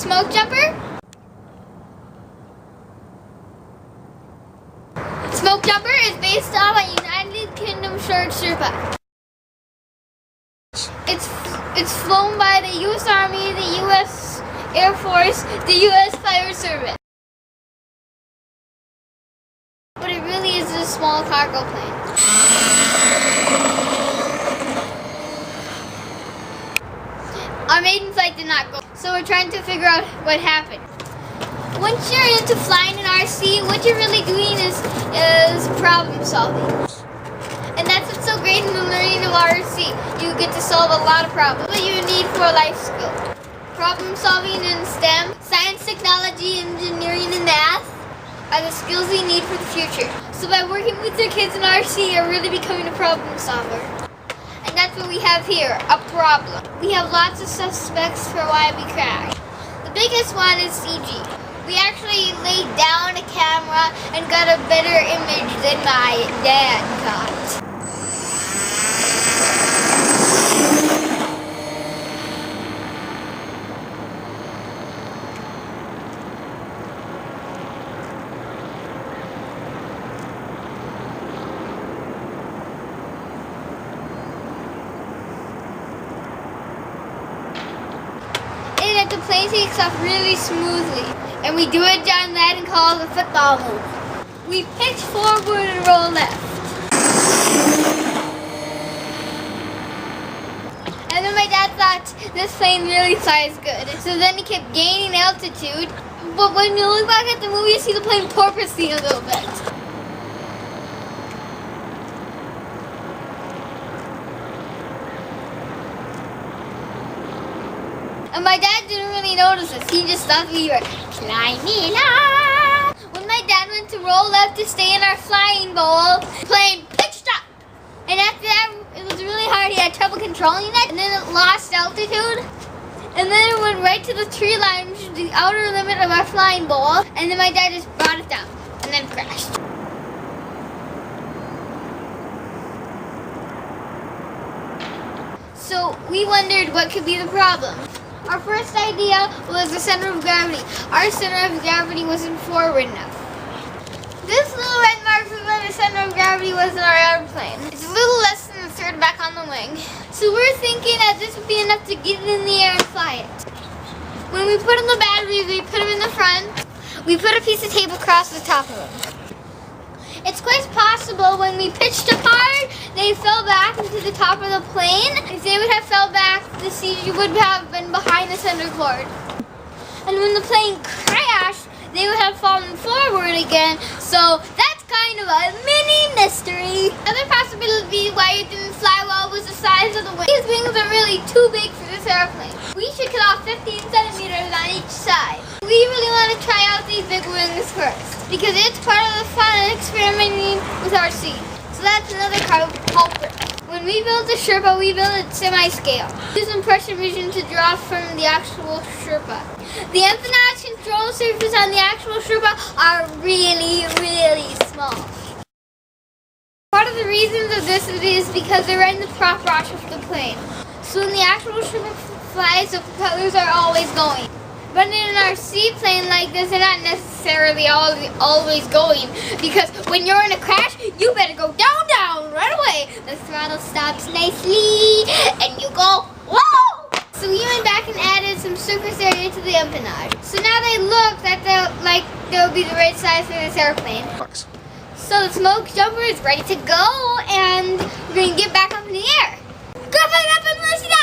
smoke jumper? Smoke jumper is based off a United Kingdom Sherpa. It's flown by the U.S. Army, the U.S. Air Force, the U.S. Fire Service. But it really is a small cargo plane. Our maiden flight did not go, so we're trying to figure out what happened. Once you're into flying in RC, what you're really doing is problem solving. And that's what's so great in the learning of RC. You get to solve a lot of problems that you need for a life skill. Problem solving in STEM, science, technology, engineering, and math are the skills you need for the future. So by working with your kids in RC, you're really becoming a problem solver. And that's what we have here, a problem. We have lots of suspects for why we crashed. The biggest one is CG. We actually laid down a camera and got a better image than my dad got. And the plane takes off really smoothly. And we do it John Madden calls a football move. We pitch forward and roll left. And then my dad thought this plane really flies good. So then he kept gaining altitude. But when you look back at the movie, you see the plane porpoising a little bit. And my dad didn't really notice us. He just thought we were climbing up. When my dad went to roll left to stay in our flying bowl, the plane pitched up. And after that, it was really hard. He had trouble controlling it. And then it lost altitude. And then it went right to the tree line, which is the outer limit of our flying bowl. And then my dad just brought it down and then crashed. So we wondered what could be the problem. Our first idea was the center of gravity. Our center of gravity wasn't forward enough. This little red mark is where the center of gravity was in our airplane. It's a little less than a third back on the wing. So we're thinking that this would be enough to get it in the air and fly it. When we put in the batteries, we put them in the front. We put a piece of tape across the top of them. It's quite possible when we pitched apart, they fell back into the top of the plane. If they would have fell back, the CG would have been behind the center cord. And when the plane crashed, they would have fallen forward again. So that's kind of a mini mystery. Another possibility why it didn't fly well was the size of the wings. These wings are really too big for this airplane. We should cut off 15 centimeters on each side. We really want to try out these big wings first, because it's part of the fun of experimenting with RC. So that's another culprit. When we build a Sherpa, we build it semi-scale. Use impression vision to draw from the actual Sherpa. The empennage control surface on the actual Sherpa are really, really small. Part of the reasons of this is because they're in the prop wash of the plane. So when the actual Sherpa flies, the propellers are always going. But in an RC plane like this, they're not necessarily always going, because when you're in a crash, you better go down, down, right away. The throttle stops nicely, and you go, whoa! So we went back and added some surface area to the empennage. So now they look that they'll be the right size for this airplane. So the smoke jumper is ready to go, and we're going to get back up in the air. Go back up and mercy down!